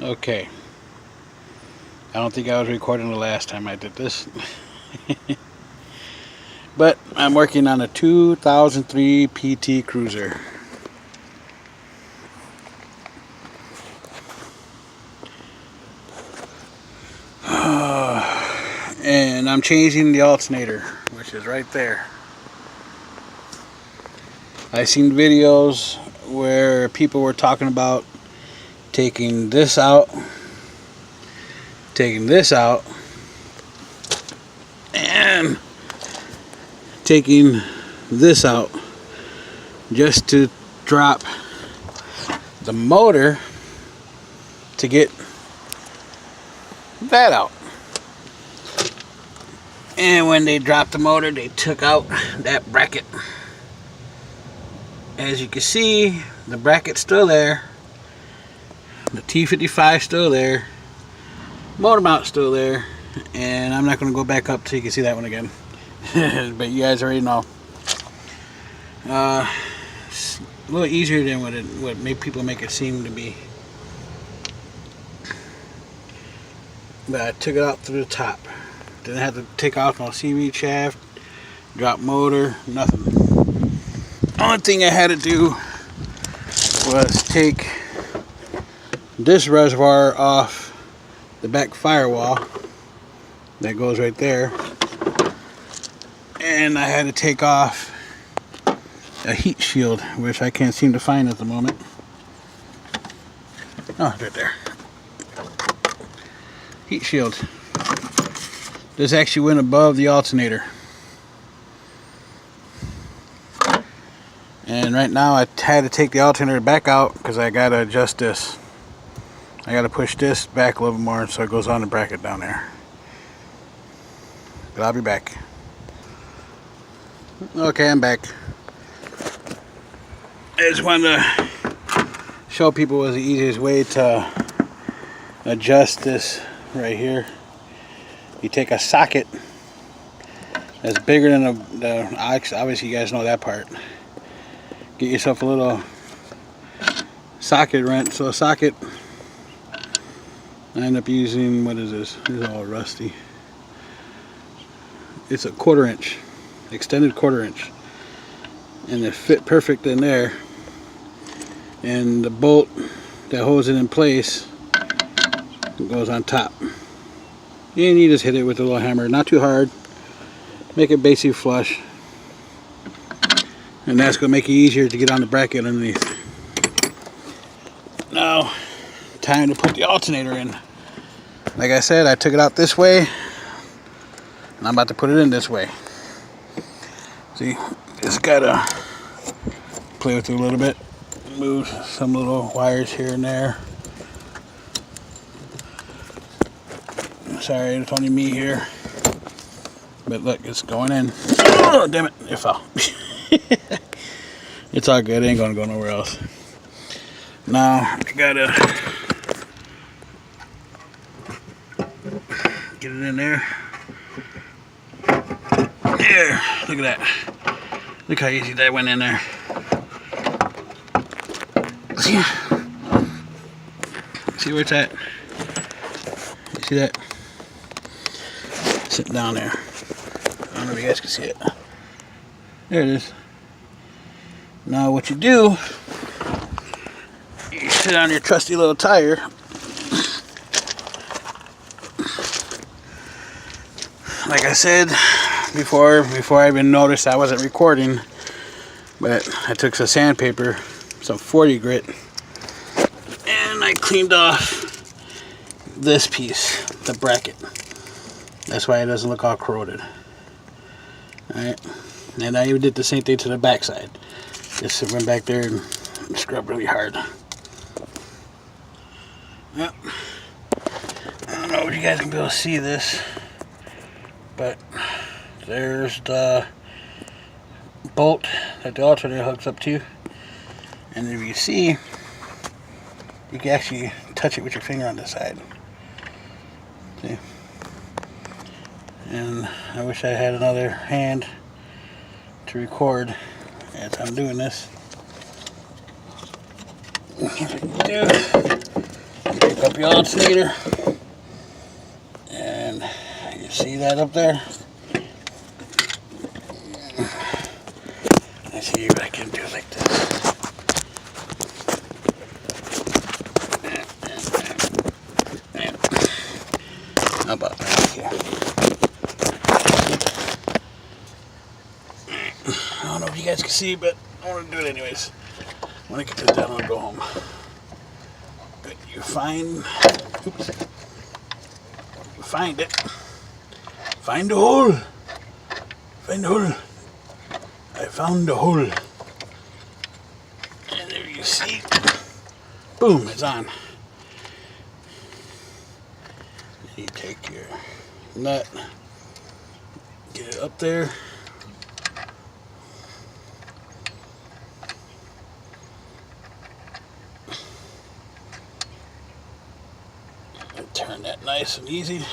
Okay. I don't think I was recording the last time I did this. But I'm working on a 2003 PT Cruiser. And I'm changing the alternator, which is right there. I've seen videos where people were talking about taking this out, and taking this out just to drop the motor to get that out. And when they dropped the motor, they took out that bracket. As you can see, the bracket's still there. The T55 still there. Motor mount's still there. And I'm not going to go back up so you can see that one again. But you guys already know. It's a little easier than what people make it seem to be. But I took it out through the top. Didn't have to take off no CV shaft, drop motor, nothing. Only thing I had to do was take this reservoir off the back firewall that goes right there, and I had to take off a heat shield, which I can't seem to find at the moment. Oh, it's right there. Heat shield. This actually went above the alternator. And right now I had to take the alternator back out because I gotta adjust this. I gotta push this back a little more so it goes on the bracket down there. But I'll be back. Okay, I'm back. I just wanted to show people what was the easiest way to adjust this right here. You take a socket that's bigger than the obviously you guys know that part. Get yourself a little socket wrench. So a socket, I end up using, what is this? This is all rusty. It's a 1/4 inch, extended 1/4 inch, and it fit perfect in there. And the bolt that holds it in place goes on top. And you just hit it with a little hammer, not too hard. Make it basically flush. And that's going to make it easier to get on the bracket underneath. Now, time to put the alternator in. Like I said, I took it out this way, and I'm about to put it in this way. See, just gotta play with it a little bit. Move some little wires here and there. Sorry, it's only me here. But look, it's going in. Oh, damn it, it fell. It's all good, it ain't gonna go nowhere else. Now, I gotta get it in there. There, look at that. Look how easy that went in there. See where it's at? You see that? Sitting down there. I don't know if you guys can see it. There it is. Now what you do, you sit on your trusty little tire. Like I said before I even noticed I wasn't recording, but I took some sandpaper, some 40 grit, and I cleaned off this piece, the bracket. That's why it doesn't look all corroded. Alright, and I even did the same thing to the back side. Just went back there and scrubbed really hard. Yep. I don't know if you guys can be able to see this, but there's the bolt that the alternator hooks up to. And if you see, you can actually touch it with your finger on the side. See? And I wish I had another hand to record as I'm doing this. Here's what you do. Pick up up your alternator, and you see that up there? Let's see if I can do it like this. How about right here? I don't know if you guys can see, but I want to do it anyways. When I get this down, I'll go home. But you find, oops, you find it. Find the hole. Find the hole. I found the hole. And there you see. Boom, it's on. You take your nut, get it up there. And turn that nice and easy.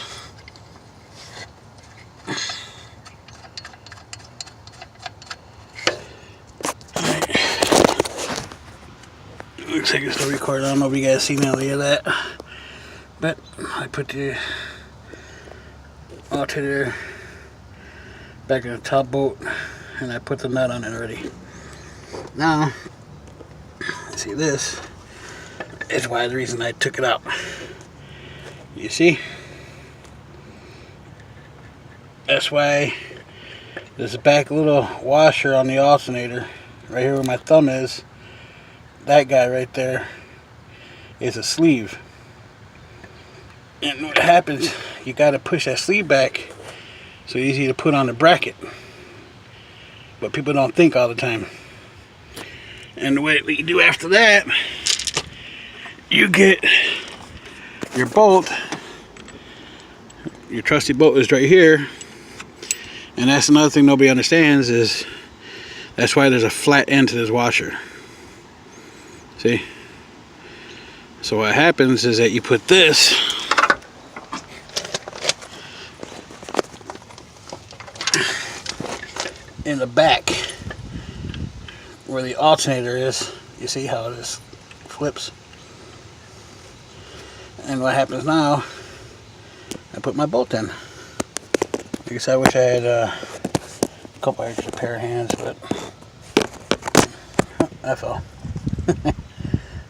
Looks like it's still recording. I don't know if you guys seen any of that, but I put the alternator back in the top bolt, and I put the nut on it already. Now, see, this is why the reason I took it out. You see? That's why this back little washer on the alternator, right here where my thumb is, that guy right there is a sleeve. And what happens, you got to push that sleeve back so it's easy to put on the bracket. But people don't think all the time. And the way you do after that, you get your bolt. Your trusty bolt is right here. And that's another thing nobody understands, is that's why there's a flat end to this washer. See? So what happens is that you put this in the back where the alternator is. You see how it just flips? And what happens now, I put my bolt in. I guess I wish I had a couple extra pair of hands, but I fell.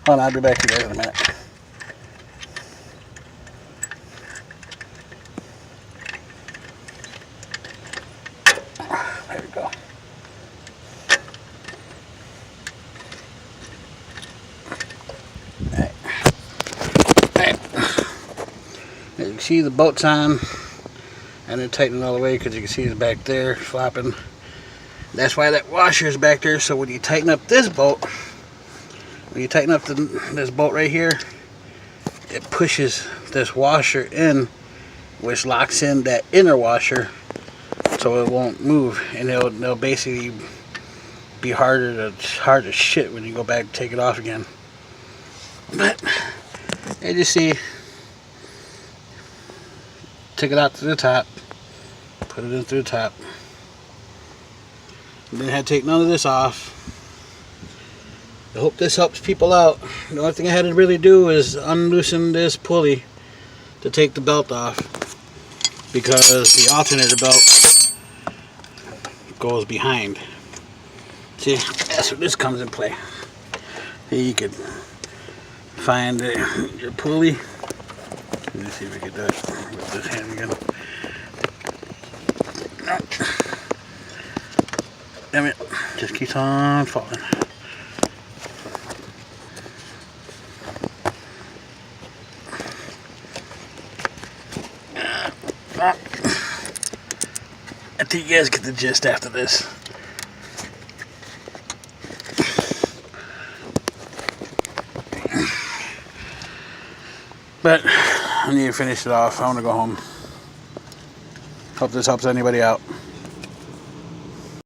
Hold on, I'll be back to you guys in a minute. There we go. Alright. Alright. As you can see, the bolt's on. I didn't tighten it all the way because you can see it's back there flopping. That's why that washer is back there. So when you tighten up this bolt, when you tighten up this bolt right here, it pushes this washer in, which locks in that inner washer, so it won't move, and it'll basically be hard to shit when you go back and take it off again. But as you see, took it out to the top, put it in through the top, and then had to take none of this off. I hope this helps people out. The only thing I had to really do is unloosen this pulley to take the belt off, because the alternator belt goes behind. See, that's where this comes in play. Here you could find your pulley. Let me see if we can do it with this hand again. Damn it, just keeps on falling. I think you guys get the gist after this. But I need to finish it off. I want to go home. Hope this helps anybody out.